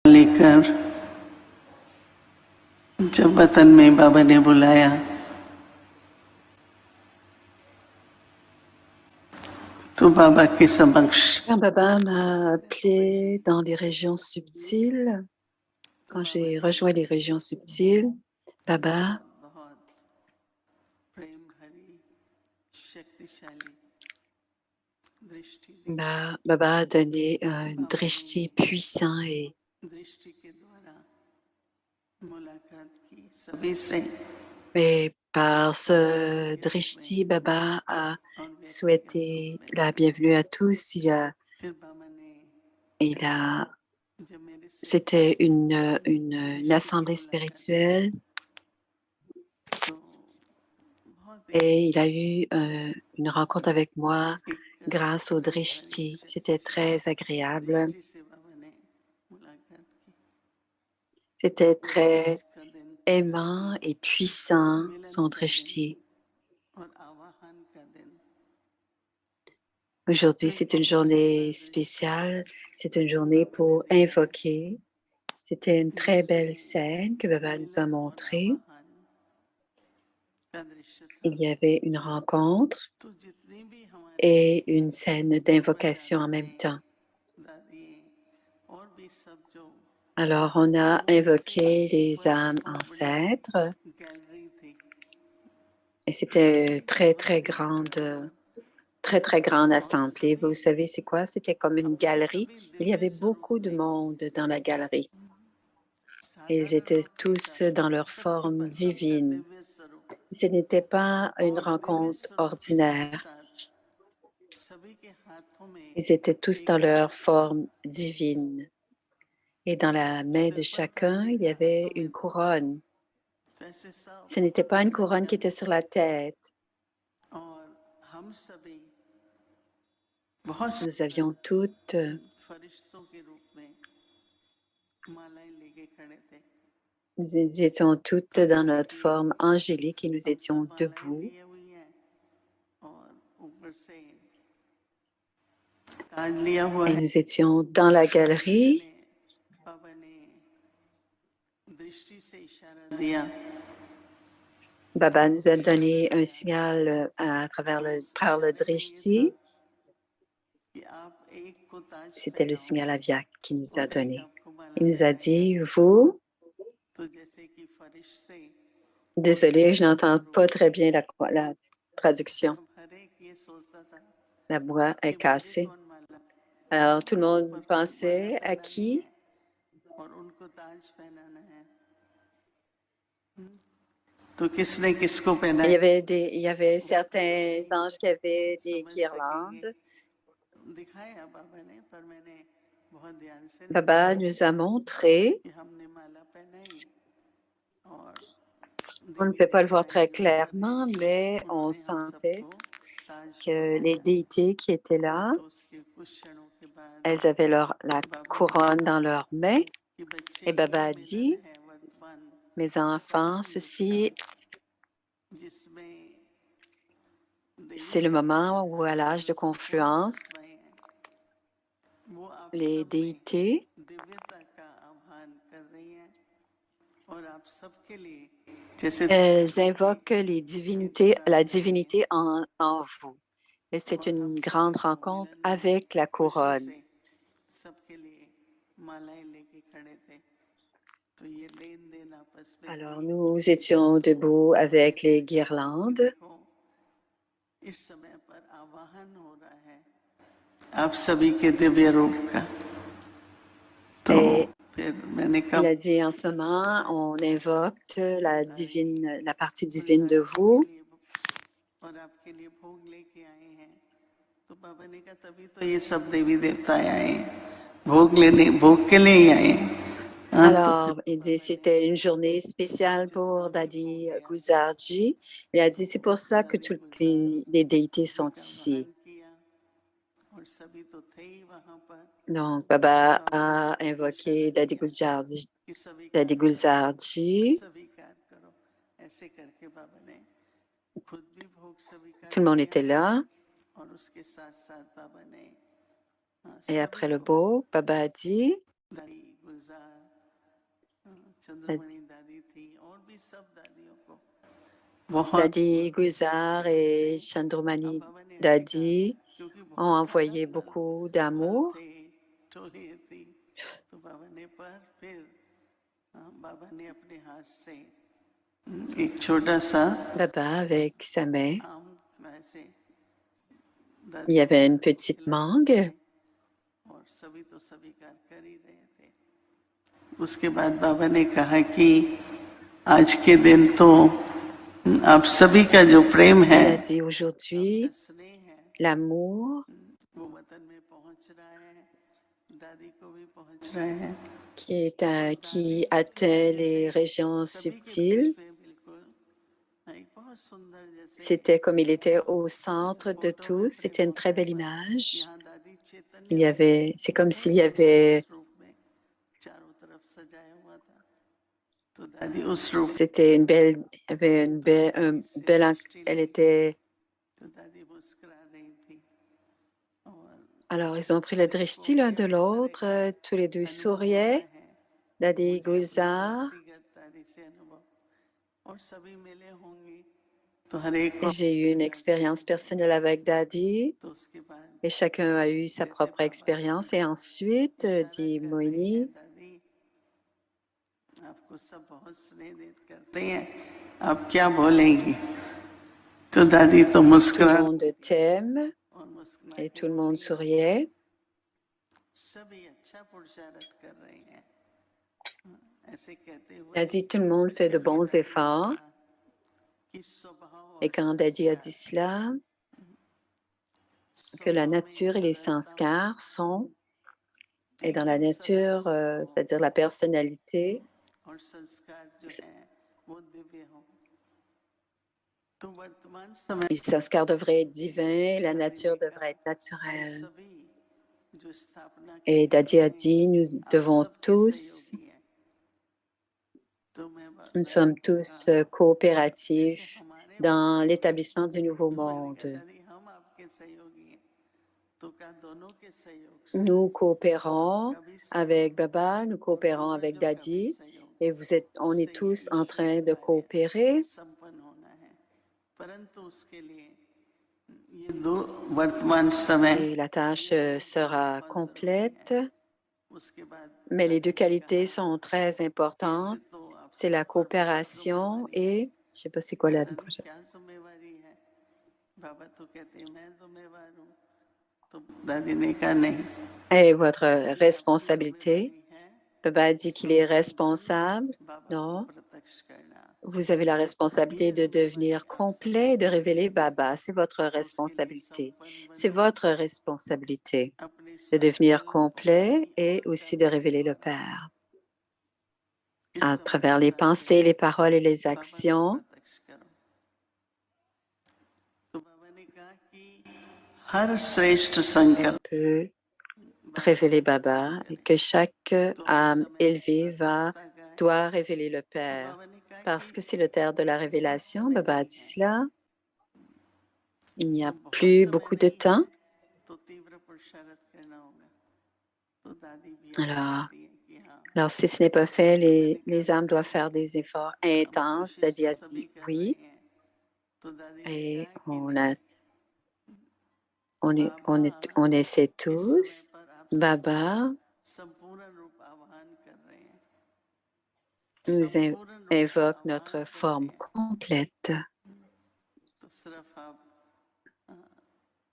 लेकर जब वतन में बाबा ने बुलाया तो बाबा के समक्ष Quand Baba m'a appelé dans les régions subtiles, quand j'ai rejoint les régions subtiles, Baba Baba a donné un drishti puissant et par ce drishti, Baba a souhaité la bienvenue à tous. C'était une assemblée spirituelle et il a eu une rencontre avec moi grâce au drishti. C'était très agréable. C'était très aimant et puissant, son drishti. Aujourd'hui, c'est une journée spéciale. C'est une journée pour invoquer. C'était une très belle scène que Baba nous a montrée. Il y avait une rencontre et une scène d'invocation en même temps. Alors, on a invoqué les âmes ancêtres et c'était une très grande assemblée. Vous savez, c'est quoi? C'était comme une galerie. Il y avait beaucoup de monde dans la galerie. Ils étaient tous dans leur forme divine. Ce n'était pas une rencontre ordinaire. Ils étaient tous dans leur forme divine. Et dans la main de chacun, il y avait une couronne. Ce n'était pas une couronne qui était sur la tête. Nous avions toutes Nous étions toutes dans notre forme angélique et nous étions debout. Et nous étions dans la galerie. Baba nous a donné un signal par le drishti. C'était le signal Avyak qui nous a donné. Il nous a dit, vous, désolé, je n'entends pas très bien la traduction. La voix est cassée. Alors, tout le monde pensait à qui? Il y avait certains anges qui avaient des guirlandes. Baba nous a montré. On ne peut pas le voir très clairement, mais on sentait que les déités qui étaient là, elles avaient la couronne dans leurs mains. Et Baba a dit, mes enfants, ceci, c'est le moment où, à l'âge de confluence, les déités elles invoquent la divinité en vous. Et c'est une grande rencontre avec la couronne. Alors, nous étions debout avec les guirlandes. Et il a dit, en ce moment, on invoque la partie divine de vous. Alors, il dit, c'était une journée spéciale pour Dadi Gulzarji. Il a dit, c'est pour ça que toutes les déités sont ici. Donc, Baba a invoqué Dadi Gulzarji. Tout le monde était là. Et après le beau, Baba a dit, बहुत Dadi Guzar et Chandramani Dadi ont envoyé beaucoup d'amour. टोलिए थी तो बाबा ने पर फिर बाबा ने अपने हाथ से एक छोटा सा Baba, avec sa main, आम ऐसे il y avait une petite mangue. और सभी तो स्वीकार कर ही रहे थे। उसके बाद बाबा ने कहा कि आज के दिन तो आप सभी का जो प्रेम है Il a dit aujourd'hui, स्नेह है l'amour वो वतन में पहुंच रहा है, दादी को भी पहुंच रहे हैं। qui atteint les régions subtiles. बिल्कुल एक बहुत सुंदर जैसे C'était comme il était au centre de tout. C'était une très belle image. यहाँ दादी चैतन्य C'est comme s'il y avait, रूप में चारों तरफ सजाया हुआ था। तो दादी उस रूप c'était une belle, il y avait une belle, elle était, तो दादी मुस्कुरा रही थी और alors ils ont pris le drishti l'un de l'autre, tous les deux souriaient. Dadi Gulzar, व्यक्तिगत दादी से अनुभव और सभी मिले होंगे तो हर एक को et j'ai eu une expérience personnelle avec Dadi, तो उसके बाद et chacun a eu sa propre expérience. Et ensuite, dit Moini, दादी आपको सब बहुत स्नेह करते हैं आप क्या बोलेंगी तो दादी तो tout le मुस्कुरा monde t'aime, और मुस्कुरा et के tout le monde souriait. सभी अच्छा पुरुषार्थ कर रहे हैं ऐसे कहते हुए Elle a dit, tout le monde fait de bons efforts. कि स्वभाव Et और quand Dadi a dit cela, que la nature et les sanskars sont, et dans la nature, c'est-à-dire la personnalité, और संस्कार जो है वो दिव्य हो तो वर्तमान समय les sanskars devraient être divins, la nature devrait être naturelle. सभी जो स्थापना की Et Dadi a dit, nous आप devons सबके tous, सहयोगी हैं तो मैं nous sommes tous coopératifs हमारे dans l'établissement du nouveau monde. दादी हम आपके सहयोगी हैं तो क्या दोनों के सहयोग से Nous coopérons avec Baba, nous coopérons avec Dadi, et on est tous en train de coopérer. संपन्न होना है परंतु उसके लिए ये दो वर्तमान समय Et la tâche sera complète, उसके बाद mais les deux qualités sont très importantes. तो आप C'est la coopération et, je ne sais pas c'est quoi la prochaine. क्या जिम्मेवारी है बाबा तो कहते हैं मैं जिम्मेवार हूँ तो दादी ने कहा नहीं Et votre responsabilité. है Baba a dit qu'il est responsable. बाबा को Non, प्रत्यक्ष करना vous avez la responsabilité de devenir complet, de révéler Baba. C'est votre responsabilité. C'est votre responsabilité अपने de devenir complet et aussi de révéler le Père à travers les pensées, les paroles et les actions. प्रत्यक्ष करो तो बाबा ने कहा कि हर श्रेष्ठ On संकल्प peut révéler Baba et que chaque âme élevée doit révéler le Père. Parce que c'est le terre de la révélation, Baba a dit cela. Il n'y a plus beaucoup de temps. तो तीव्र पुरुषार्थ करना होगा तो दादी भी Alors, कहती है कि हाँ alors si ce n'est pas fait, les âmes doivent faire des efforts intenses. Dadi a dit oui. तो दादी ने Et कहा कि नहीं on essaie इस समय tous. पर आप Baba संपूर्ण रूप आह्वान कर रहे हैं nous संपूर्ण रूप invoque आह्वान notre कर forme रहे हैं complète. तो सिर्फ आप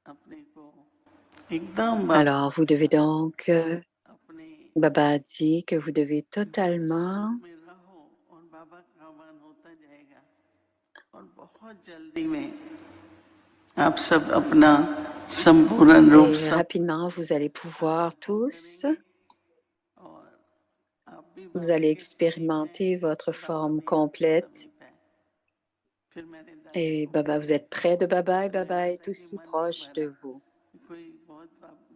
अपने को एकदम Alors, vous devez donc, अपने Baba a dit que vous devez totalement, में रहो और बाबा का आह्वान होता जाएगा और बहुत जल्दी में आप सब अपना संपूर्ण रूप et rapidement, vous allez pouvoir tous, और आप भी vous allez expérimenter votre forme complète. फिर मैंने दादी Et को Baba, vous êtes près de Baba et Baba est aussi proche de vous. कोई बहुत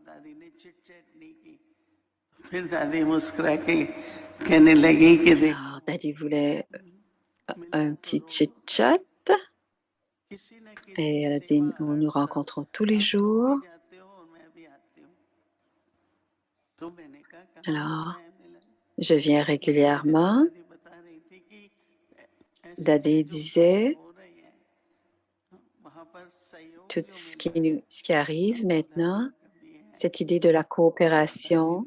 दादी ने चिट चैट नहीं की फिर दादी मुस्कुरा के कहने लगी कि देख Alors, Daddy voulait un petit chit-chat किसी न किसी et elle a dit, nous nous rencontrons tous les jours. जाते हो और मैं भी आती हूँ तो मैंने कहा कहाँ होता Alors, है मिलन Je viens régulièrement. Dadi disait, tout ce qui arrive maintenant, cette idée de la coopération,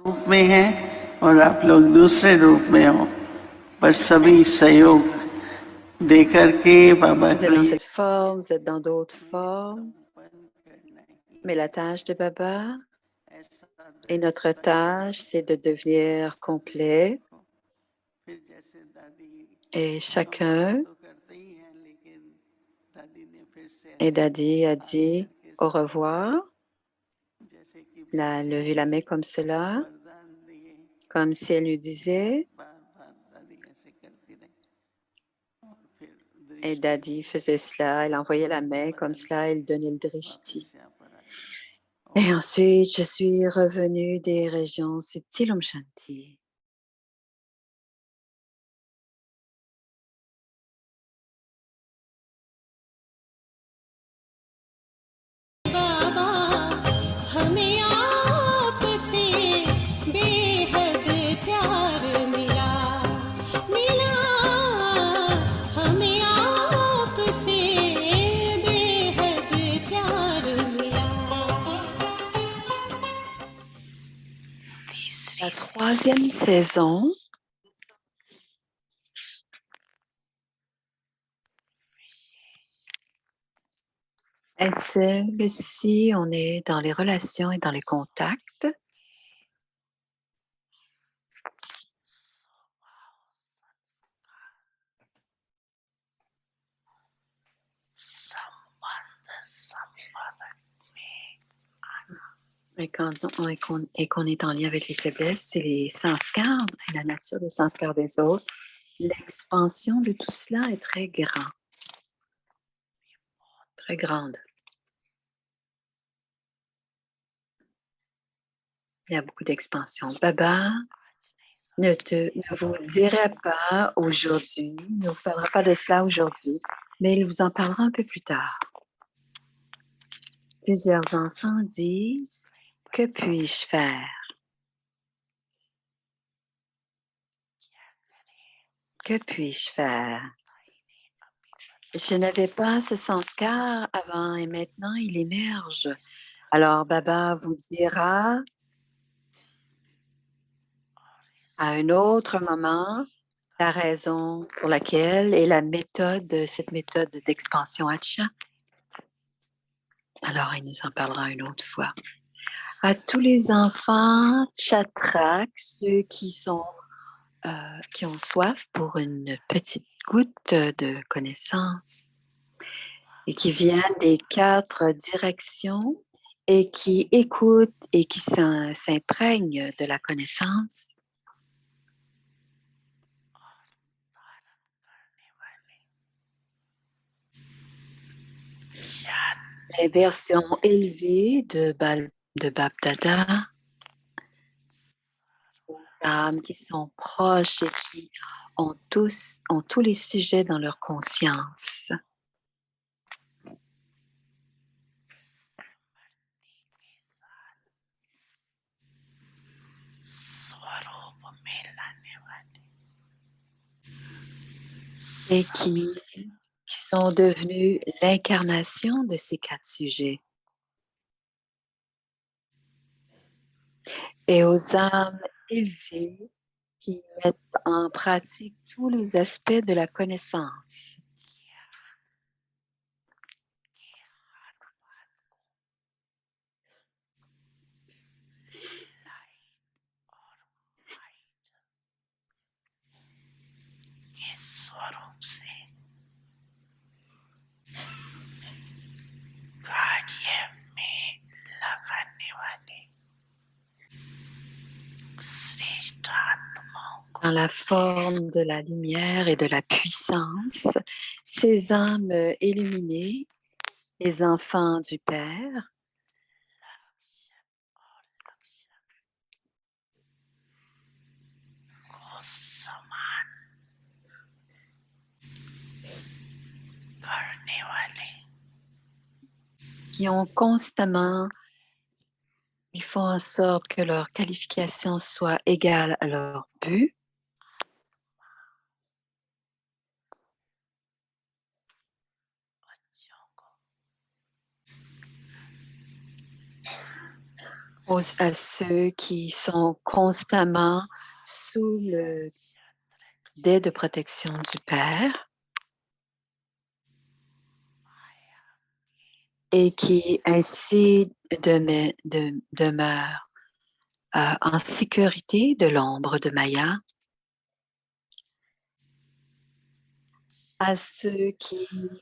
रूप में हैं और आप लोग दूसरे रूप में हो पर सभी सहयोग देकर के बाबा vous êtes dans cette forme, vous êtes dans d'autres formes, mais la tâche de Baba et notre tâche, c'est de devenir complet et chacun, et Dadi a dit au revoir, il a levé la main comme cela, comme si elle lui disait, et Dadi faisait cela, elle envoyait la main comme cela, elle donnait le drishti. Et ensuite, je suis revenue des régions subtiles Om Shanti. La troisième saison est celle si on est dans les relations et dans les contacts. Et qu'on est en lien avec les faiblesses, c'est les sanskars et la nature des sanskars des autres. L'expansion de tout cela est très grande. Très grande. Il y a beaucoup d'expansion. Baba ne vous dira pas aujourd'hui, ne vous parlera pas de cela aujourd'hui, mais il vous en parlera un peu plus tard. Plusieurs enfants disent, que puis-je faire? Que puis-je faire? Je n'avais pas ce sanskar avant et maintenant il émerge. Alors Baba vous dira à un autre moment la raison pour laquelle et la méthode, cette méthode d'expansion Hatcha. Alors il nous en parlera une autre fois. À tous les enfants Chatrak, ceux qui ont soif pour une petite goutte de connaissance et qui viennent des 4 directions et qui écoutent et qui s'imprègnent de la connaissance. Les versions élevées de Bab Dada, les âmes qui sont proches et qui ont tous les sujets dans leur conscience. Et qui sont devenus l'incarnation de ces 4 sujets. Et aux âmes élevées qui mettent en pratique tous les aspects de la connaissance. Dans la forme de la lumière et de la puissance, ces âmes illuminées, les enfants du Père, qui ont constamment, ils font en sorte que leur qualification soit égale à leur but. À ceux qui sont constamment sous le dais de protection du Père et qui ainsi demeurent en sécurité de l'ombre de Maya, à ceux qu'ils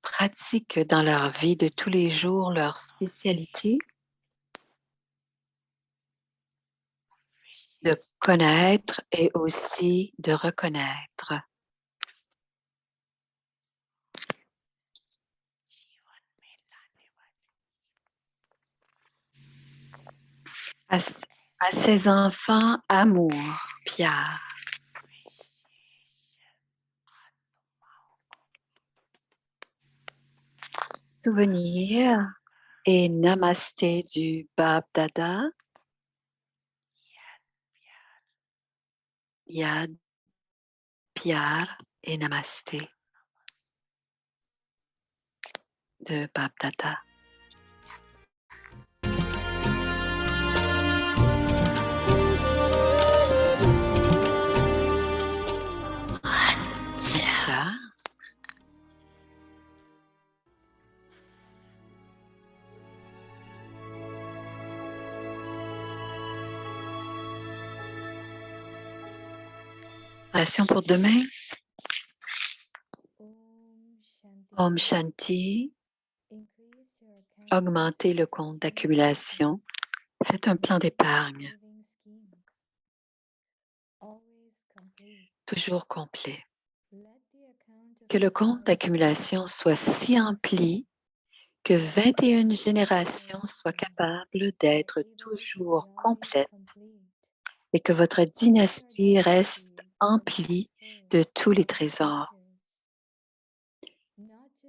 pratiquent dans leur vie de tous les jours leur spécialité, de connaître et aussi de reconnaître. À ses enfants, amour, Pierre. Souvenir et namasté du Bab Dada. Yad, Pyar et namasté de Bab Dada. Acha. Passion pour demain. Om Shanti. Augmentez le compte d'accumulation. Faites un plan d'épargne. Toujours complet. Que le compte d'accumulation soit si rempli que 21 générations soient capables d'être toujours complètes et que votre dynastie reste emplie de tous les trésors.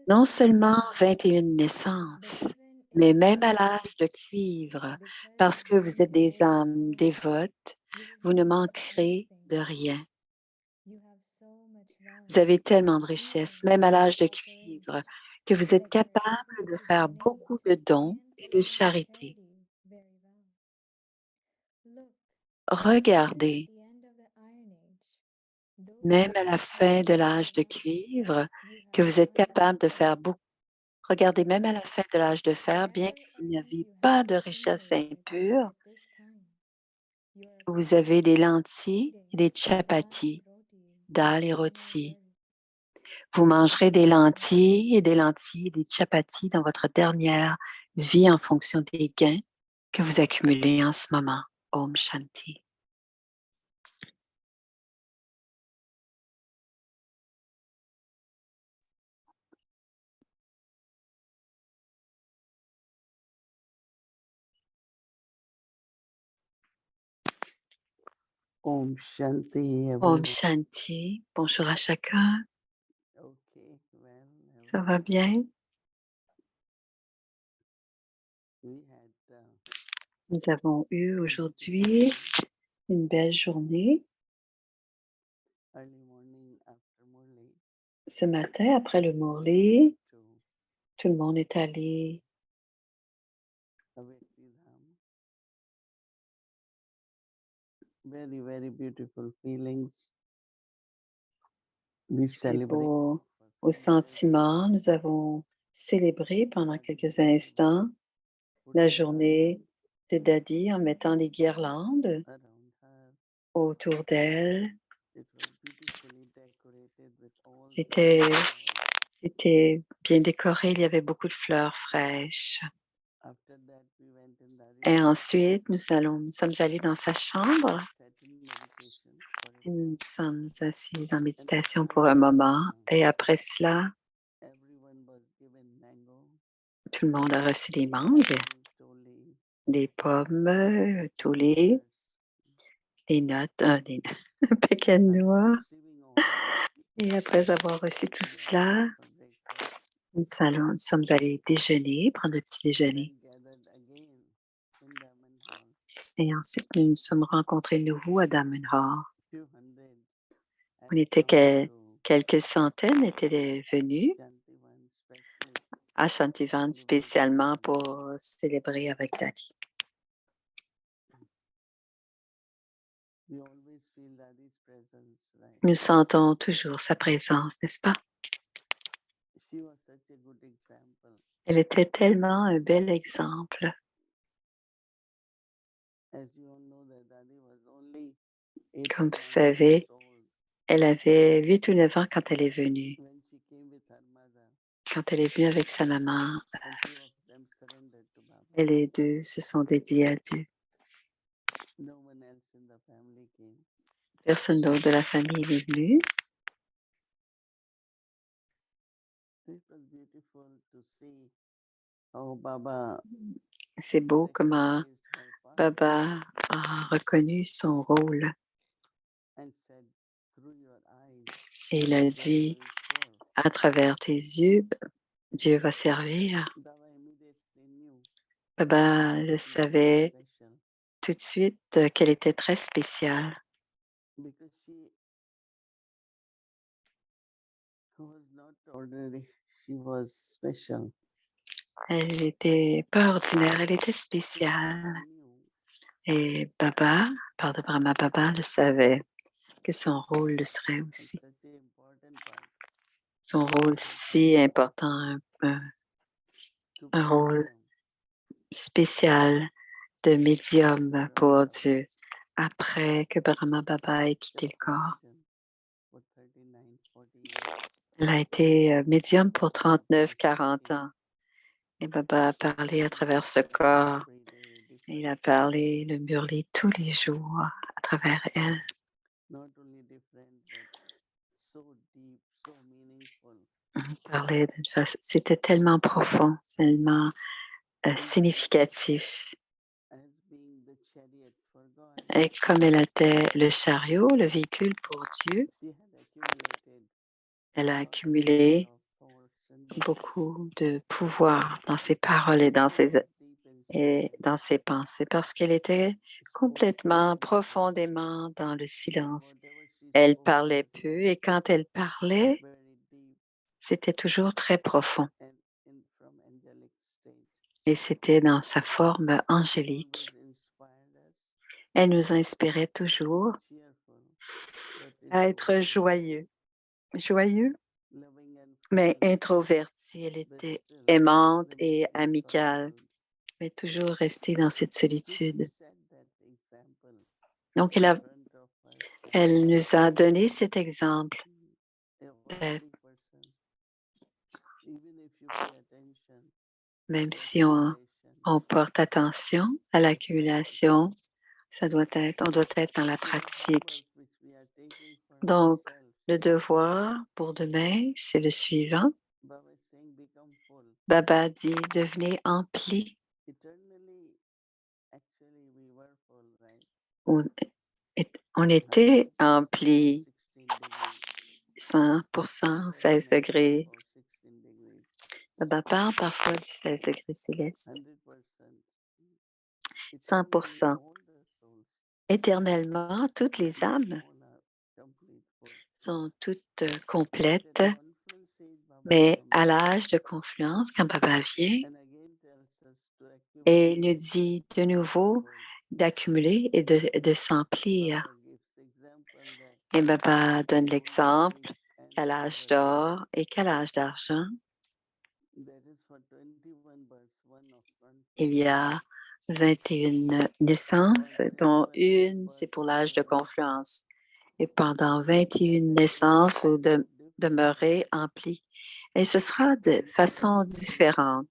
Non seulement 21 naissances, mais même à l'âge de cuivre, parce que vous êtes des âmes dévotes, vous ne manquerez de rien. Vous avez tellement de richesses, même à l'âge de cuivre, que vous êtes capable de faire beaucoup de dons et de charité. Regardez, même à la fin de l'âge de cuivre, que vous êtes capable de faire beaucoup. Regardez, même à la fin de l'âge de fer, bien que vous n'avez pas de richesse impure, vous avez des lentilles et des chapatis, dal et rôti. Vous mangerez des lentilles et des chapatis dans votre dernière vie en fonction des gains que vous accumulez en ce moment. Om Shanti. Om Shanti. Om Shanti. Bonjour à chacun. Ça va bien? Nous avons eu aujourd'hui une belle journée. Ce matin, après le Murli, tout le monde est allé Very, very beautiful feelings. au sentiment. Nous avons célébré pendant quelques instants la journée de Dadi en mettant les guirlandes autour d'elle. C'était bien décoré, il y avait beaucoup de fleurs fraîches. Et ensuite, nous sommes allés dans sa chambre et nous sommes assis en méditation pour un moment. Et après cela, tout le monde a reçu des mangues, des pommes, tous des notes, des un paquet de noix. Et après avoir reçu tout cela, Nous sommes allés déjeuner, prendre le petit déjeuner. Et ensuite, nous nous sommes rencontrés de nouveau à Diamond Hall. On était quelques centaines étaient venus à Shantivan spécialement pour célébrer avec Daddy. Nous sentons toujours sa présence, n'est-ce pas? Elle était tellement un bel exemple. Comme vous savez, elle avait 8 ou 9 ans quand elle est venue. Quand elle est venue avec sa maman, et les deux se sont dédiés à Dieu. Personne d'autre de la famille n'est venu. C'est beau comment Baba a reconnu son rôle. Et il a dit, à travers tes yeux, Dieu va servir. Baba le savait tout de suite qu'elle était très spéciale. Elle n'était pas ordinaire, elle était spéciale. Et Baba, par de Brahma Baba, le savait que son rôle le serait aussi. Son rôle si important, un rôle spécial de médium pour Dieu après que Brahma Baba ait quitté le corps. Elle a été médium pour 39-40 ans. Et Baba a parlé à travers ce corps. Il a parlé, le hurlé tous les jours à travers elle. Parlait d'une façon, c'était tellement profond, tellement significatif. Et comme elle était le chariot, le véhicule pour Dieu, elle a accumulé beaucoup de pouvoir dans ses paroles et dans ses pensées parce qu'elle était complètement, profondément dans le silence. Elle parlait peu et quand elle parlait, c'était toujours très profond. Et c'était dans sa forme angélique. Elle nous inspirait toujours à être joyeux, mais introvertie. Elle était aimante et amicale, mais toujours restée dans cette solitude. Donc, elle nous a donné cet exemple d'être, même si on porte attention à l'accumulation, on doit être dans la pratique. Donc, le devoir pour demain, c'est le suivant. Baba dit, devenez empli. On était empli 100%, 16 degrés. Baba parle parfois du 16 degrés céleste. 100%. Éternellement, toutes les âmes sont toutes complètes, mais à l'âge de confluence, quand Baba vient, et il nous dit de nouveau d'accumuler et de s'emplir. Et Baba donne l'exemple qu'à l'âge d'or et qu'à l'âge d'argent, il y a 21 naissances, dont une, c'est pour l'âge de confluence. Et pendant 21 naissances, vous demeurez empli. Et ce sera de façon différente.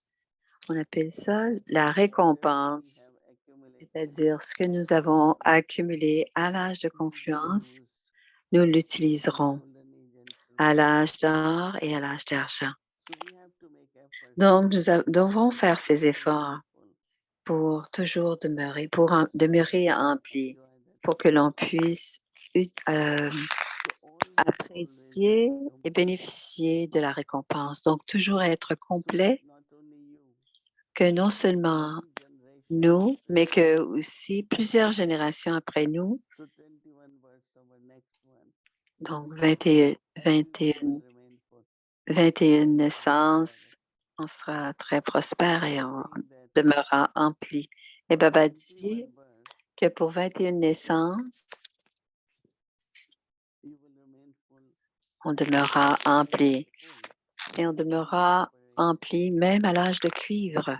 On appelle ça la récompense, c'est-à-dire ce que nous avons accumulé à l'âge de confluence, nous l'utiliserons à l'âge d'or et à l'âge d'argent. Donc, nous devons faire ces efforts pour toujours demeurer, demeurer empli, pour que l'on puisse apprécier et bénéficier de la récompense. Donc, toujours être complet, que non seulement nous, mais que aussi plusieurs générations après nous, donc 21 naissances, on sera très prospère et on demeurera empli. Et Baba dit que pour 21 naissances, on demeurera empli. Et on demeurera empli même à l'âge de cuivre.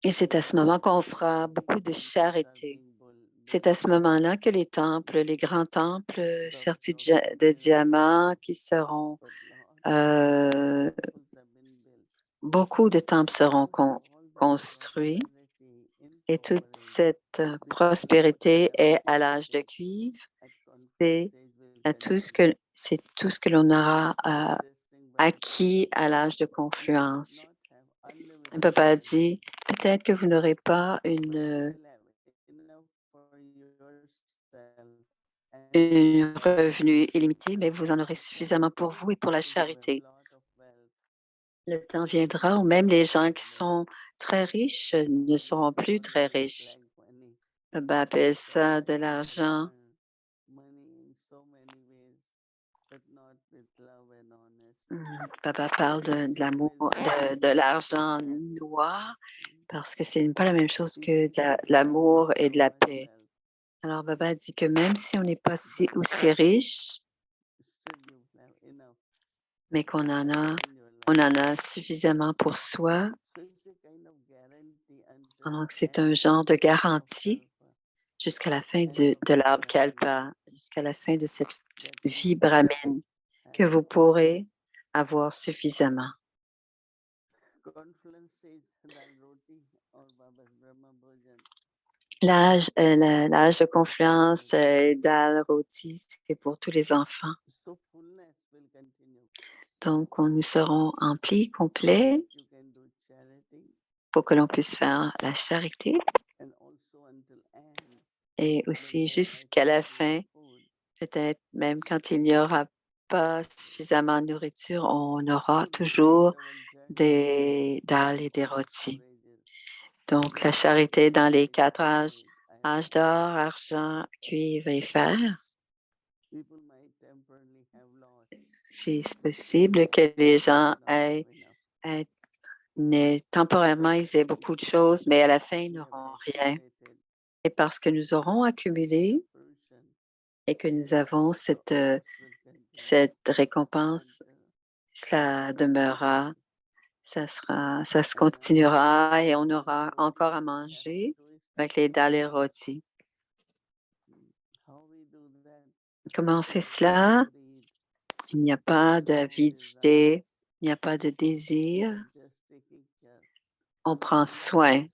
Et c'est à ce moment qu'on fera beaucoup de charité. C'est à ce moment-là que les temples, les grands temples sertis de diamants qui seront, beaucoup de temples seront construits et toute cette prospérité est à l'âge de cuivre. C'est tout ce que l'on aura acquis à l'âge de confluence. Papa dit, peut-être que vous n'aurez pas un revenu illimité, mais vous en aurez suffisamment pour vous et pour la charité. Le temps viendra où même les gens qui sont très riches ne seront plus très riches. Papa appelle ça de l'argent. Papa parle de l'amour, de l'argent noir, parce que ce n'est pas la même chose que de l'amour et de la paix. Alors, Baba dit que même si on n'est pas aussi riche, mais qu'on on en a suffisamment pour soi. Donc, c'est un genre de garantie jusqu'à la fin de l'arbre Kalpa, jusqu'à la fin de cette vie brahmine, que vous pourrez avoir suffisamment. L'âge de confluence dal roti, c'est pour tous les enfants. Donc, nous serons emplis, complets, pour que l'on puisse faire la charité. Et aussi jusqu'à la fin, peut-être même quand il n'y aura pas suffisamment de nourriture, on aura toujours des dalles et des rôtis. Donc, la charité dans les 4 âges, âge d'or, argent, cuivre et fer. C'est possible que les gens temporairement, ils aient beaucoup de choses, mais à la fin, ils n'auront rien. Et parce que nous aurons accumulé et que nous avons cette récompense, cela demeurera, ça se continuera et on aura encore à manger avec les dalles et rôtis. Comment on fait cela? Il n'y a pas d'avidité, il n'y a pas de désir. On prend soin.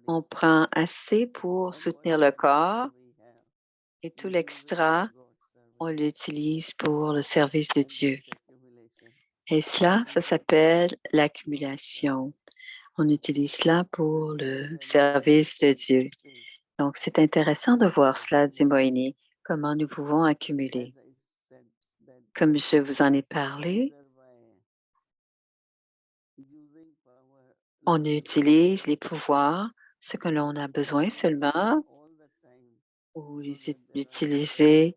On prend assez pour soutenir le corps et tout l'extra, on l'utilise pour le service de Dieu. Et cela, ça s'appelle l'accumulation. On utilise cela pour le service de Dieu. Donc, c'est intéressant de voir cela, dit Moïni, comment nous pouvons accumuler. Comme je vous en ai parlé, on utilise les pouvoirs, ce que l'on a besoin seulement, ou l'utiliser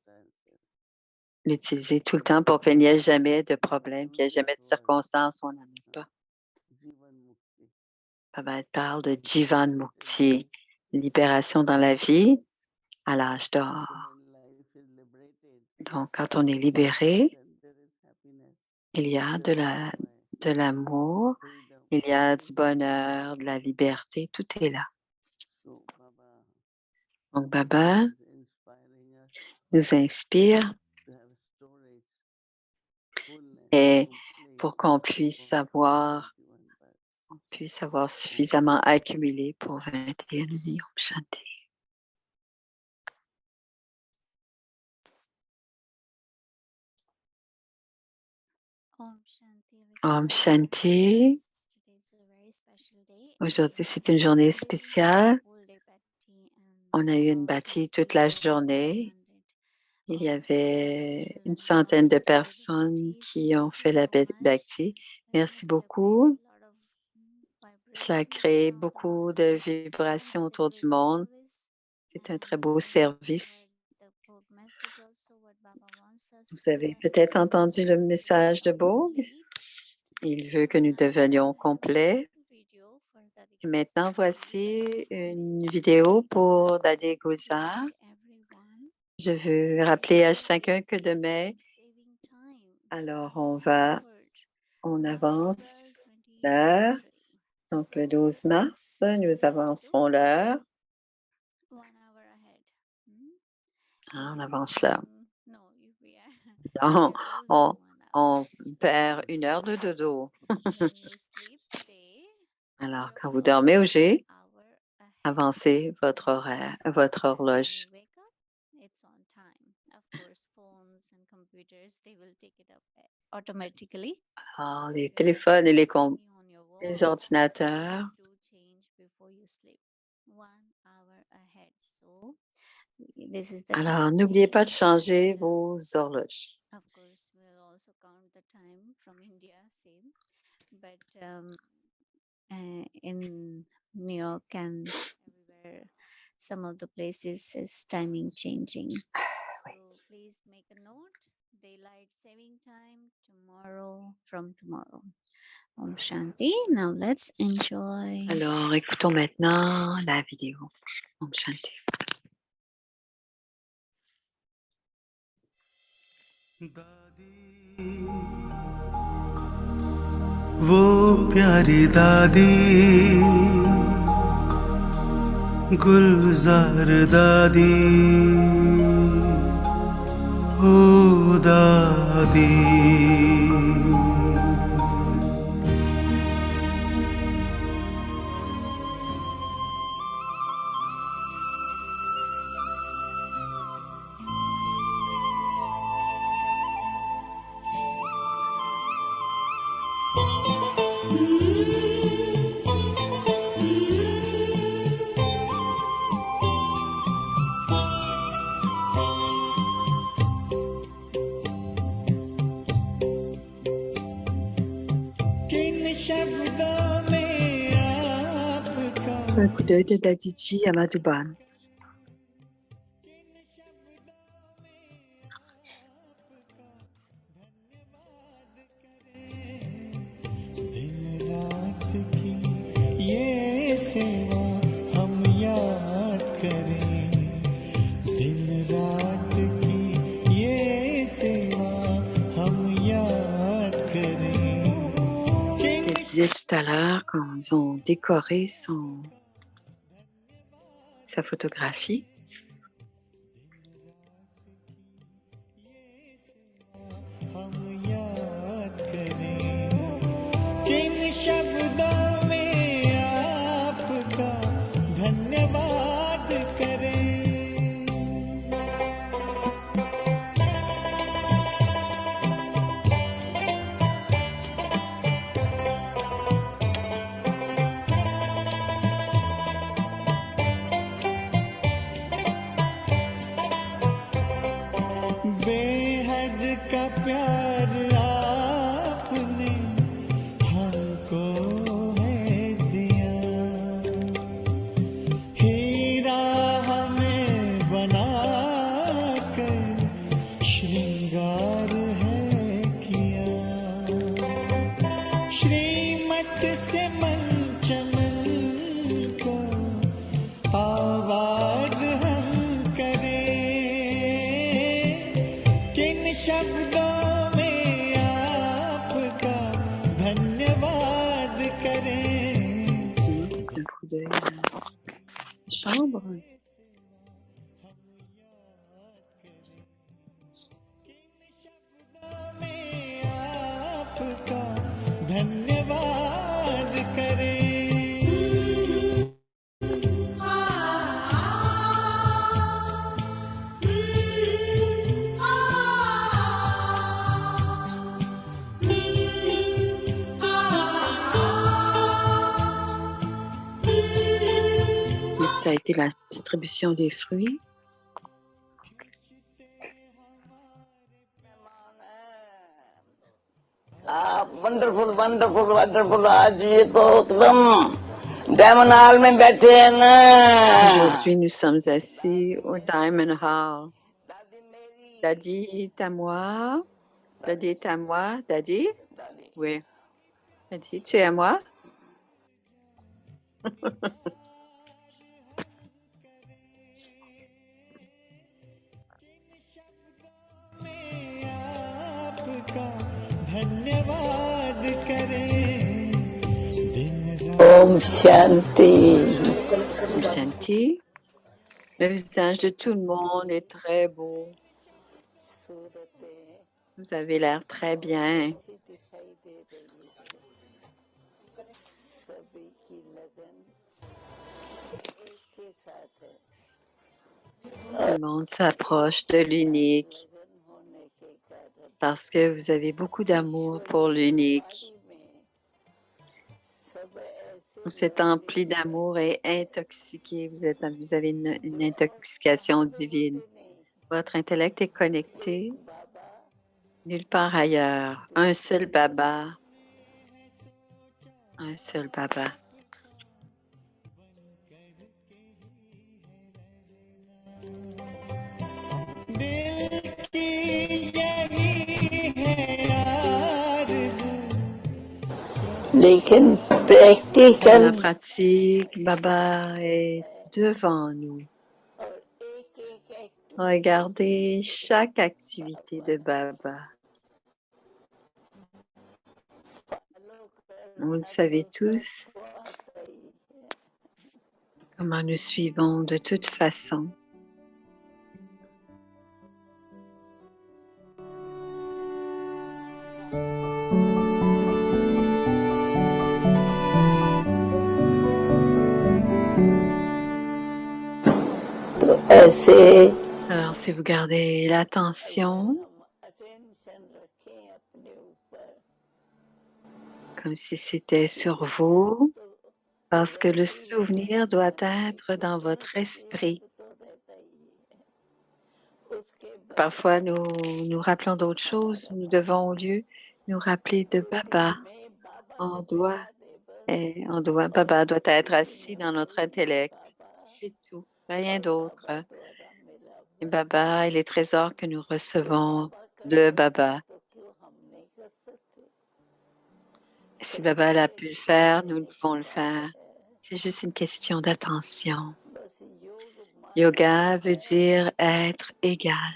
tout le temps pour qu'il n'y ait jamais de problème, qu'il n'y ait jamais de circonstances où on n'en a pas. Baba parle de Jivan Mukti, libération dans la vie à l'âge d'or. Donc, quand on est libéré, il y a de l'amour, il y a du bonheur, de la liberté, tout est là. Donc, Baba nous inspire et pour qu'on puisse avoir suffisamment accumulé pour 21 vies. Om Shanti. Om Shanti. Aujourd'hui, c'est une journée spéciale. On a eu une bâtie toute la journée. Il y avait une centaine de personnes qui ont fait la bâtie. Merci beaucoup. Cela a créé beaucoup de vibrations autour du monde. C'est un très beau service. Vous avez peut-être entendu le message de Boog. Il veut que nous devenions complets. Et maintenant, voici une vidéo pour Dadi Guzar. Je veux rappeler à chacun que demain, alors on avance l'heure. Donc, le 12 mars, nous avancerons l'heure. On avance l'heure. Non, on perd 1 heure de dodo. Alors, quand vous dormez au G, avancez votre horaire, votre horloge. Alors, les téléphones et les ordinateurs. Alors, n'oubliez pas de changer vos horloges. In New York and everywhere, some of the places is timing changing. So please make a note. Daylight saving time from tomorrow. Om Shanti. Now let's enjoy. Alors, écoutons maintenant la vidéo. Om Shanti. वो प्यारी दादी गुलजार दादी ओ दादी Un coup d'œil de Dadiji à Madhuban. Tout à l'heure quand ils ont décoré sa photographie. Chambre. ça a été la distribution des fruits. Wonderful wonderful wonderful आज ये तो एकदम diamond hall में बैठे हैं ना Aujourd'hui, nous sommes assis au Diamond Hall. Daddy est à moi. Daddy est à moi. Daddy? Oui. Daddy, tu es à moi? Om Shanti Om Shanti. Le visage de tout le monde est très beau. Vous avez l'air très bien. Tout le monde s'approche de l'unique parce que vous avez beaucoup d'amour pour l'unique. Vous êtes empli d'amour et intoxiqué. Vous avez une intoxication divine. Votre intellect est connecté nulle part ailleurs. Un seul Baba. Un seul Baba. लेकिन practical Dans la pratique, Baba est devant nous. Regardez chaque activité de Baba. Vous le savez tous, comment nous suivons de toute façon. तो ऐसे Alors, si vous gardez l'attention, comme si c'était sur vous, parce que le souvenir doit être dans votre esprit. Parfois, nous nous rappelons d'autres choses. Nous devons, au lieu, nous rappeler de Baba. Baba doit être assis dans notre intellect. C'est tout, rien d'autre. Et Baba et les trésors que nous recevons de Baba. Si Baba l'a pu le faire, nous pouvons le faire. C'est juste une question d'attention. Yoga veut dire être égal.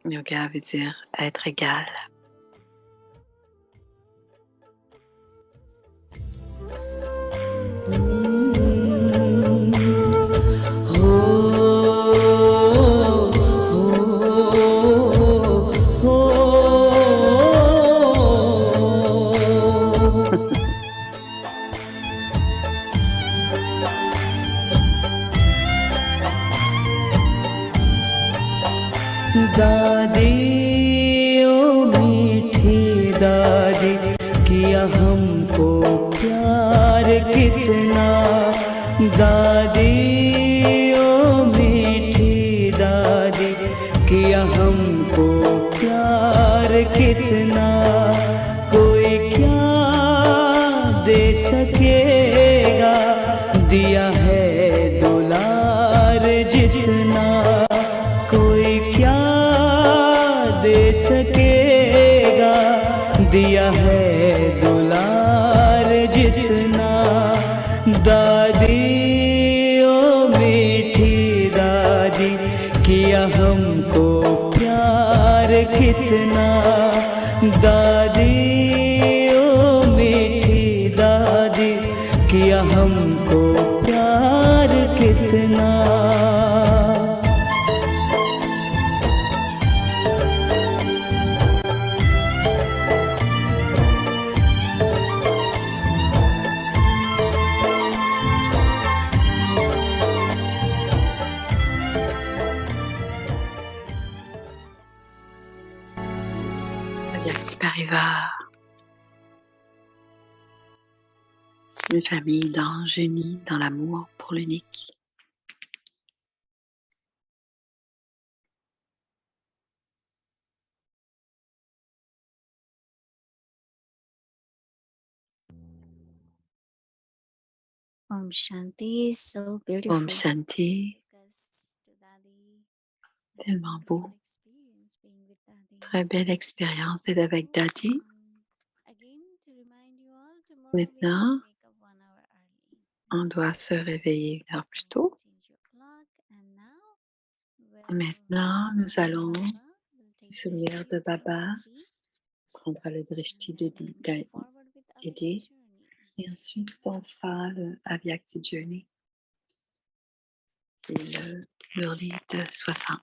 Yoga veut dire être égal. दादी ओ मीठी दादी किया हमको प्यार कितना दादी ओ मीठी दादी किया हमको प्यार कितना कोई क्या दे सकेगा दिया है दुलार जितना कोई क्या दे सकेगा दिया है दुलार जितना दादी ओ मीठी दादी किया हमको प्यार कितना दादी ओ मीठी दादी किया हमको प्यार कितना Merci Parivar. Une famille d'anges unis dans l'amour pour l'unique. Om Shanti is so beautiful. Om Shanti, tellement beau. Très belle expérience d'être avec Daddy. Maintenant, on doit se réveiller une heure plus tôt. Maintenant, nous allons se souvenir de Baba, prendre le drishti de Didi et ensuite on fera le Avyakti Journey, qui est le Murli de 69.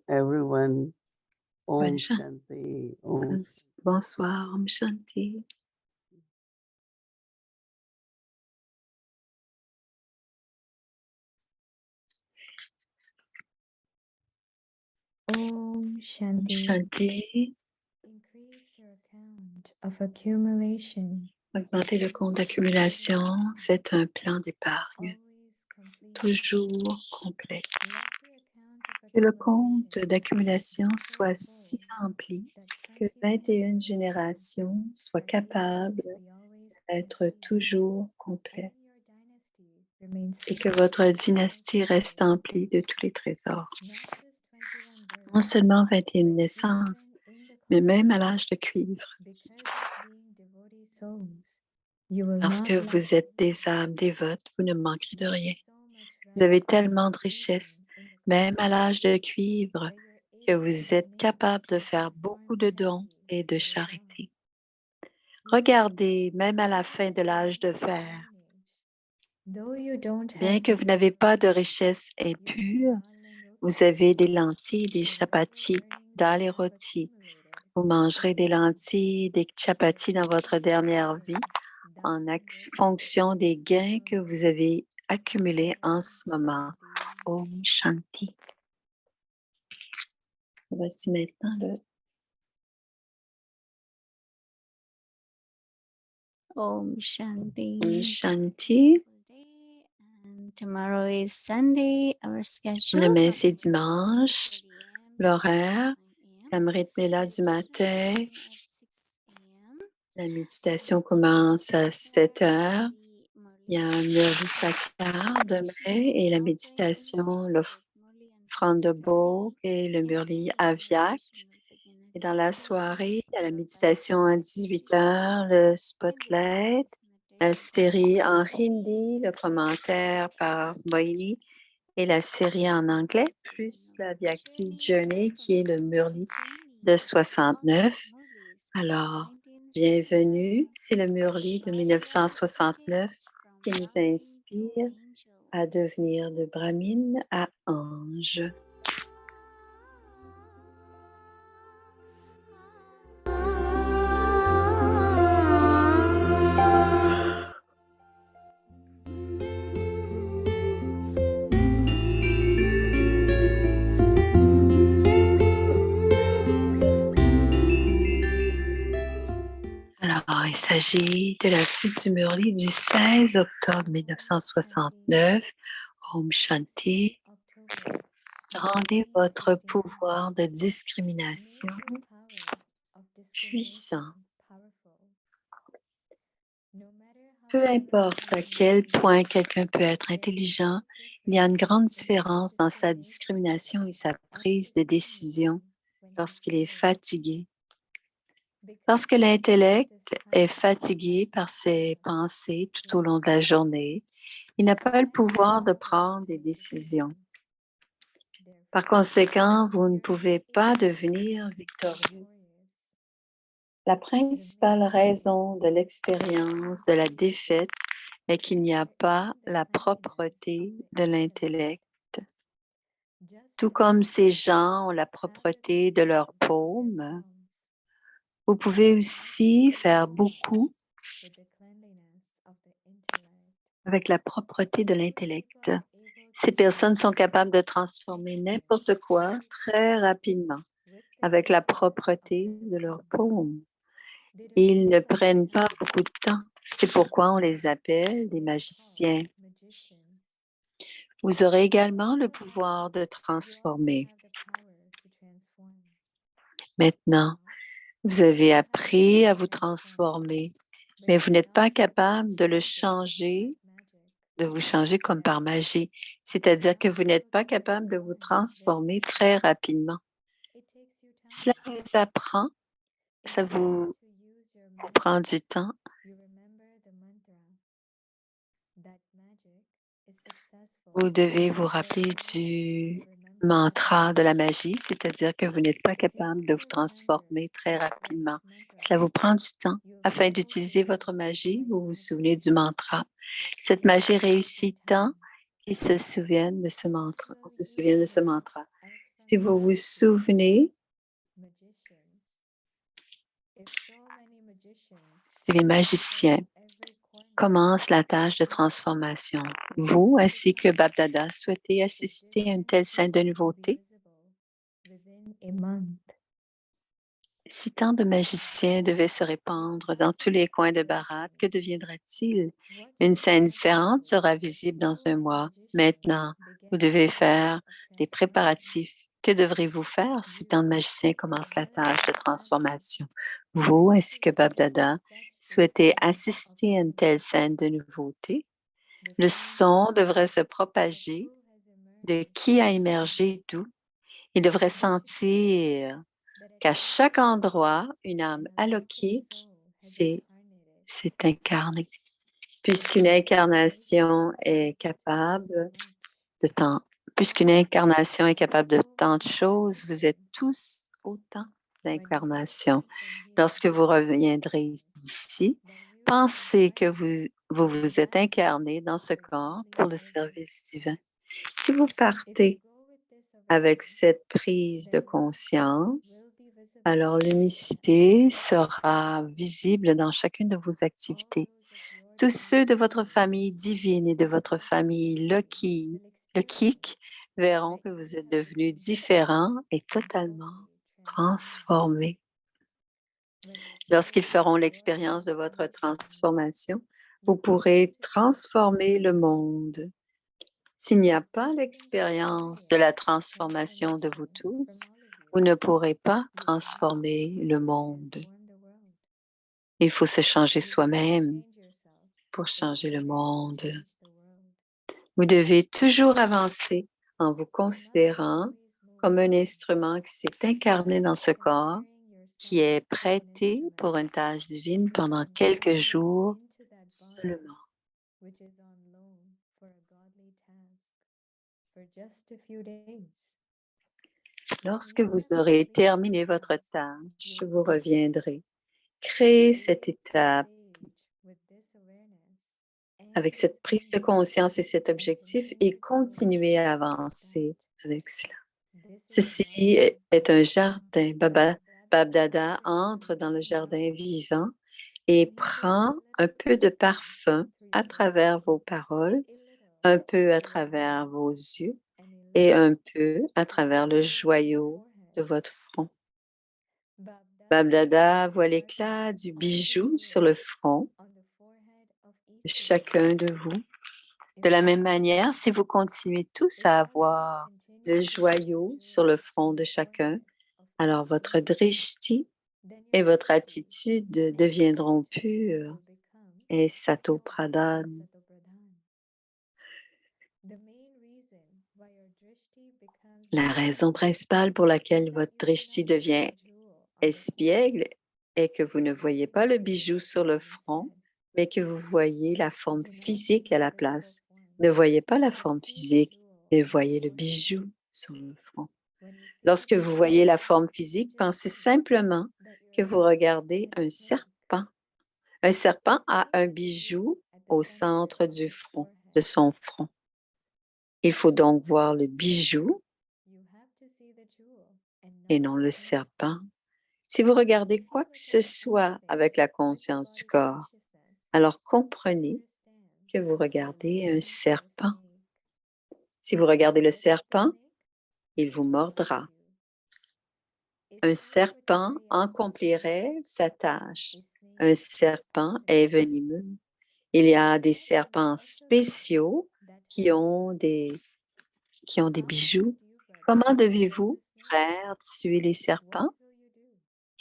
Everyone. Om Bonne chance. Shanti. Om. Bonsoir, Om Shanti. Om Shanti. Shanti. Increase your count of accumulation. Augmentez le compte d'accumulation. Faites un plan d'épargne. Always complete. Toujours complet. Let the account of Que le compte accumulation d'accumulation be so soit si full rempli that que 21 générations soient capables d'être toujours complets et que votre dynastie reste emplie de tous les trésors. Non seulement 21 naissances, mais même à l'âge de cuivre, parce que vous êtes des âmes dévotes, vous ne manquerez de rien. Vous avez tellement de richesses, même à l'âge de cuivre, que vous êtes capable de faire beaucoup de dons et de charité. Regardez, même à la fin de l'âge de fer, bien que vous n'avez pas de richesse impure, vous avez des lentilles, des chapatis dans les rôtis. Vous mangerez des lentilles, des chapatis dans votre dernière vie en fonction des gains que vous avez accumulés en ce moment. Om Shanti. Voici maintenant le Om Shanti. Om Shanti. And tomorrow is Sunday. Our schedule. Demain, c'est dimanche. L'horaire, l'Amrit-Mela du matin. La méditation commence à 7 heures. Il y a un Murli Sakar demain et la méditation, l'offrande de Bhog et le Murli Avyakt. Et dans la soirée, il y a la méditation à 18 heures, le Spotlight, la série en hindi, le commentaire par Moïni et la série en anglais, plus la Vyakti Journey qui est le Murli de 69. Alors, bienvenue, c'est le Murli de 1969 qui nous inspire à devenir de Brahmine à ange. Alors, il s'agit de la suite du Murli du 16 octobre 1969. Om Shanti. Rendez votre pouvoir de discrimination puissant. Peu importe à quel point quelqu'un peut être intelligent, il y a une grande différence dans sa discrimination et sa prise de décision lorsqu'il est fatigué. Parce que l'intellect est fatigué par ses pensées tout au long de la journée, il n'a pas le pouvoir de prendre des décisions. Par conséquent, vous ne pouvez pas devenir victorieux. La principale raison de l'expérience de la défaite est qu'il n'y a pas la propreté de l'intellect. Tout comme ces gens ont la propreté de leur paume, vous pouvez aussi faire beaucoup avec la propreté de l'intellect. Ces personnes sont capables de transformer n'importe quoi très rapidement avec la propreté de leur paume. Ils ne prennent pas beaucoup de temps. C'est pourquoi on les appelle des magiciens. Vous aurez également le pouvoir de transformer. Maintenant, vous avez appris à vous transformer, mais vous n'êtes pas capable de le changer, de vous changer comme par magie. C'est-à-dire que vous n'êtes pas capable de vous transformer très rapidement. Cela vous apprend, ça vous prend du temps. Vous devez vous rappeler du mantra de la magie, c'est-à-dire que vous n'êtes pas capable de vous transformer très rapidement. Cela vous prend du temps. Afin d'utiliser votre magie, vous vous souvenez du mantra. Cette magie réussit tant qu'ils se souviennent de ce mantra. On se souvient de ce mantra. Si vous vous souvenez, les magiciens commencent la tâche de transformation. Vous, ainsi que Bab Dada, souhaitez assister à une telle scène de nouveauté? a month, Si tant de magiciens devaient se répandre dans tous les coins de Bharat, que deviendra-t-il? Une scène différente sera visible dans un mois. Maintenant, vous devez faire des préparatifs. Que devrez-vous faire si tant de magiciens commencent la tâche de transformation? Vous, ainsi que Babdada, souhaitez assister à une telle scène de nouveauté? Le son devrait se propager de qui a émergé d'où. Il devrait sentir qu'à chaque endroit, une âme alokhique s'est incarnée. Puisqu'une incarnation est capable de tant, puisqu'une incarnation est capable de tant de choses, vous êtes tous autant d'incarnations. Lorsque vous reviendrez d'ici, pensez que vous êtes incarné dans ce corps pour le service divin. Si vous partez avec cette prise de conscience, alors l'unicité sera visible dans chacune de vos activités. Tous ceux de votre famille divine et de votre famille lokhique verront que vous êtes devenus différents et totalement transformés. Lorsqu'ils feront l'expérience de votre transformation, vous pourrez transformer le monde. S'il n'y a pas l'expérience de la transformation de vous tous, vous ne pourrez pas transformer le monde. Il faut se changer soi-même pour changer le monde. Vous devez toujours avancer en vous considérant comme un instrument qui s'est incarné dans ce corps, qui est prêté pour une tâche divine pendant quelques jours seulement. Lorsque vous aurez terminé votre tâche, vous reviendrez. Créez cette étape avec cette prise de conscience et cet objectif et continuez à avancer avec cela. Ceci est un jardin. Babdada entre dans le jardin vivant et prend un peu de parfum à travers vos paroles, un peu à travers vos yeux et un peu à travers le joyau de votre front. Babdada voit l'éclat du bijou sur le front de chacun de vous. De la même manière, si vous continuez tous à avoir le joyau sur le front de chacun, alors votre drishti et votre attitude deviendront pures et sato pradhan. La raison principale pour laquelle votre drishti devient espiègle est que vous ne voyez pas le bijou sur le front, mais que vous voyez la forme physique à la place. Ne voyez pas la forme physique, mais voyez le bijou sur le front. Lorsque vous voyez la forme physique, pensez simplement que vous regardez un serpent. Un serpent a un bijou au centre du front, de son front. Il faut donc voir le bijou et non le serpent. Si vous regardez quoi que ce soit avec la conscience du corps, alors comprenez que vous regardez un serpent. Si vous regardez le serpent, il vous mordra. Un serpent accomplirait sa tâche. Un serpent est venimeux. Il y a des serpents spéciaux qui ont des bijoux. Comment devez-vous, frères, tuer les serpents?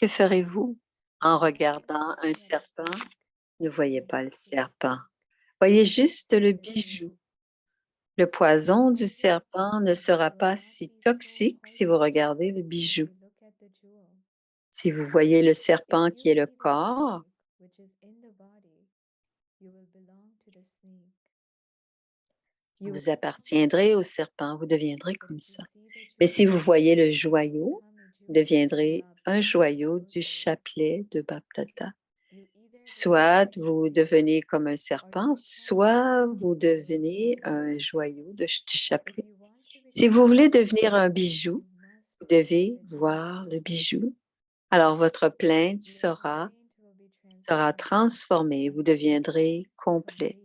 Que ferez-vous? En regardant un serpent, ne voyez pas le serpent. Voyez juste le bijou. Le poison du serpent ne sera pas si toxique si vous regardez le bijou. Si vous voyez le serpent qui est le corps, vous appartiendrez au serpent, vous deviendrez comme ça. Mais si vous voyez le joyau, vous deviendrez un joyau du chapelet de Babdada. Soit vous devenez comme un serpent, soit vous devenez un joyau du chapelet. Si vous voulez devenir un bijou, vous devez voir le bijou. Alors votre plainte sera transformée, vous deviendrez complet.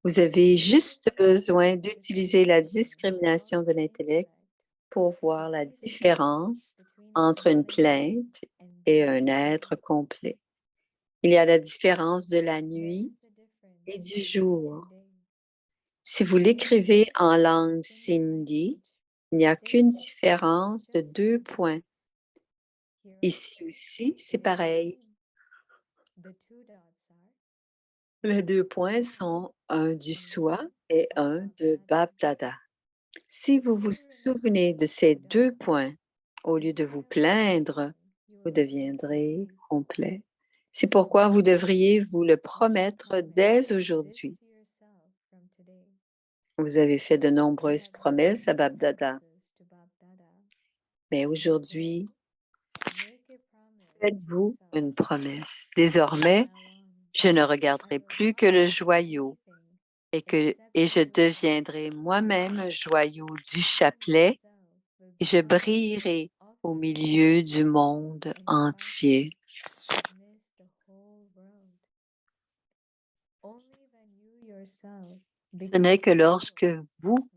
Vous avez juste besoin d'utiliser la discrimination de l'intellect pour voir la différence entre une plainte et un être complet. Il y a la différence de la nuit et du jour. Si vous l'écrivez en langue Sindhi, il n'y a qu'une différence de 2 points. Ici aussi, c'est pareil. Les 2 points sont un du soi et un de Bab-Dada. Si vous vous souvenez de ces 2 points, au lieu de vous plaindre, vous deviendrez complet. C'est pourquoi vous devriez vous le promettre dès aujourd'hui. Vous avez fait de nombreuses promesses à Bab-Dada, mais aujourd'hui, faites-vous une promesse. Désormais, je ne regarderai plus que le joyau et je deviendrai moi-même un joyau du chapelet et je brillerai au milieu du monde entier. Ce n'est que lorsque vous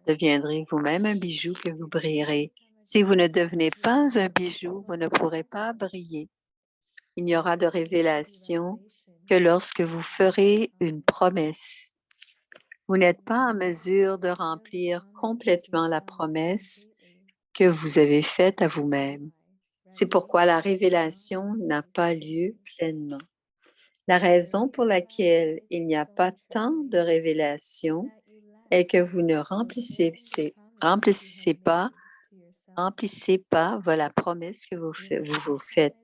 deviendrez vous-même un bijou que vous brillerez. Si vous ne devenez pas un bijou, vous ne pourrez pas briller. Il n'y aura de révélation que lorsque vous ferez une promesse. Vous n'êtes pas en mesure de remplir complètement la promesse que vous avez faite à vous-même. C'est pourquoi la révélation n'a pas lieu pleinement. La raison pour laquelle il n'y a pas tant de révélation est que vous ne remplissez pas la promesse que vous faites.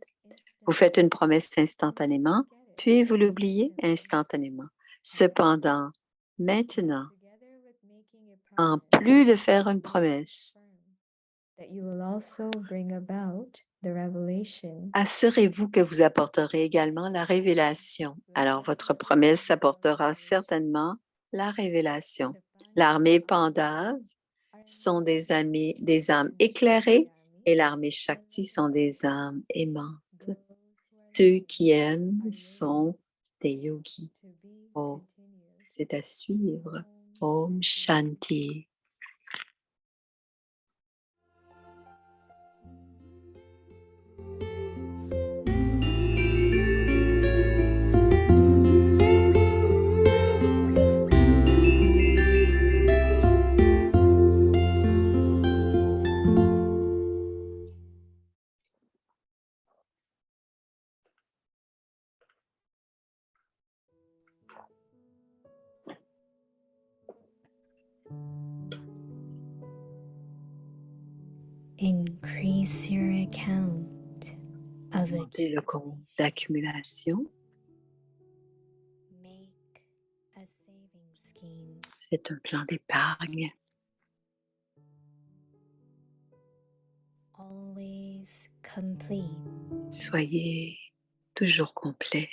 Vous faites une promesse instantanément, puis vous l'oubliez instantanément. Cependant, maintenant, en plus de faire une promesse, assurez-vous que vous apporterez également la révélation. Alors, votre promesse apportera certainement la révélation. L'armée Pandave sont des âmes éclairées et l'armée Shakti sont des âmes aimantes. Ceux qui aiment sont des yogis. Oh, c'est à suivre. Om Shanti. Increase your account of Augmentez le compte d'accumulation. Make a saving scheme. Faites un plan d'épargne. Always complete. Soyez toujours complet.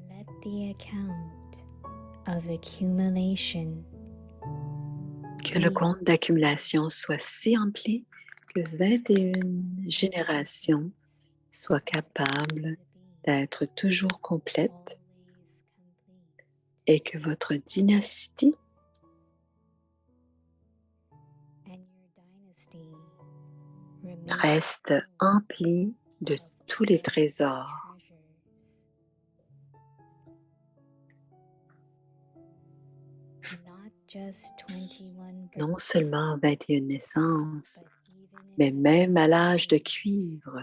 Let the account of accumulation Que le compte d'accumulation soit si rempli que 21 générations soient capables d'être toujours complètes et que votre dynastie reste emplie de tous les trésors. Non seulement 21 naissances, mais même à l'âge de cuivre,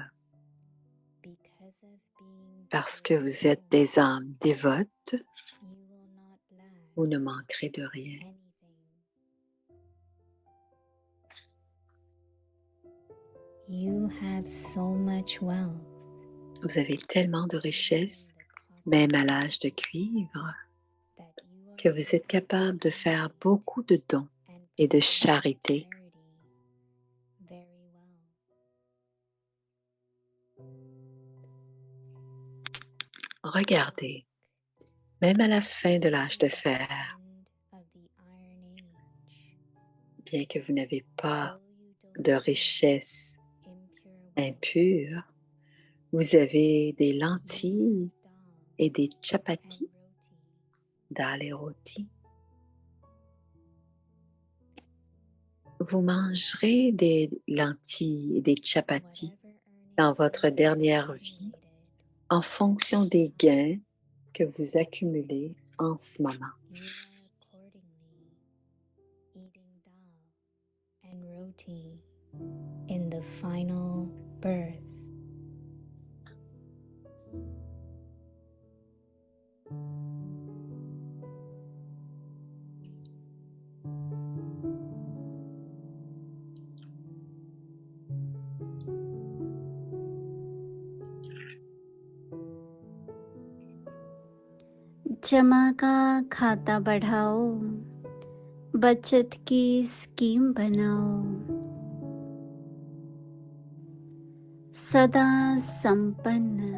parce que vous êtes des âmes dévotes, vous ne manquerez de rien. Vous avez tellement de richesses, même à l'âge de cuivre, que vous êtes capable de faire beaucoup de dons et de charité. Regardez, même à la fin de l'âge de fer, bien que vous n'avez pas de richesse impure, vous avez des lentilles et des chapatis, dal et roti. vous mangerez des lentilles et des chapatis dans votre dernière vie en fonction des gains que vous accumulez en ce moment. You are accordingly eating dal and roti in the final birth. जमा का खाता बढ़ाओ, बचत की स्कीम बनाओ, सदा संपन्न।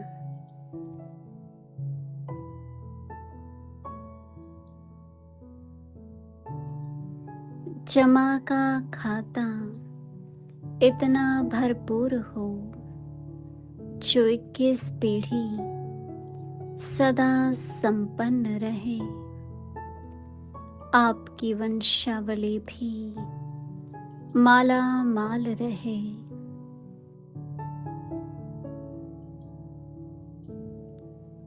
जमा का खाता इतना भरपूर हो जो 21 पीढ़ी सदा संपन्न रहे। आपकी वंशावली भी माला माल रहे।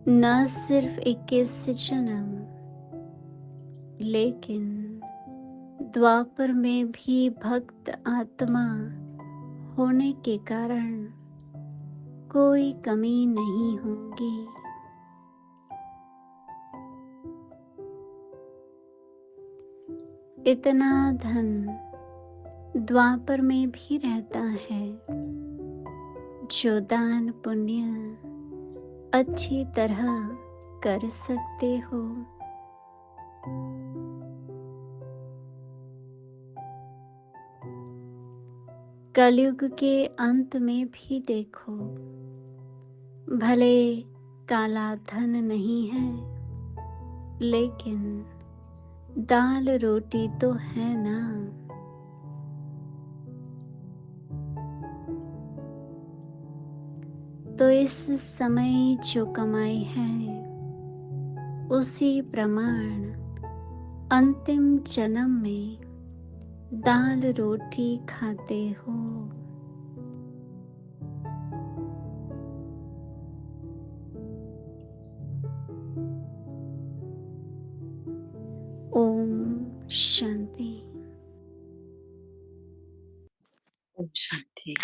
न सिर्फ 21 जन्म, लेकिन द्वापर में भी भक्त आत्मा होने के कारण कोई कमी नहीं होगी। इतना धन द्वापर में भी रहता है जो दान पुण्य अच्छी तरह कर सकते हो। कलयुग के अंत में भी देखो, भले काला धन नहीं है, लेकिन दाल रोटी तो है ना। तो इस समय जो कमाई है, उसी प्रमाण अंतिम जन्म में दाल रोटी खाते हो। ओम शांति। Om Shanti.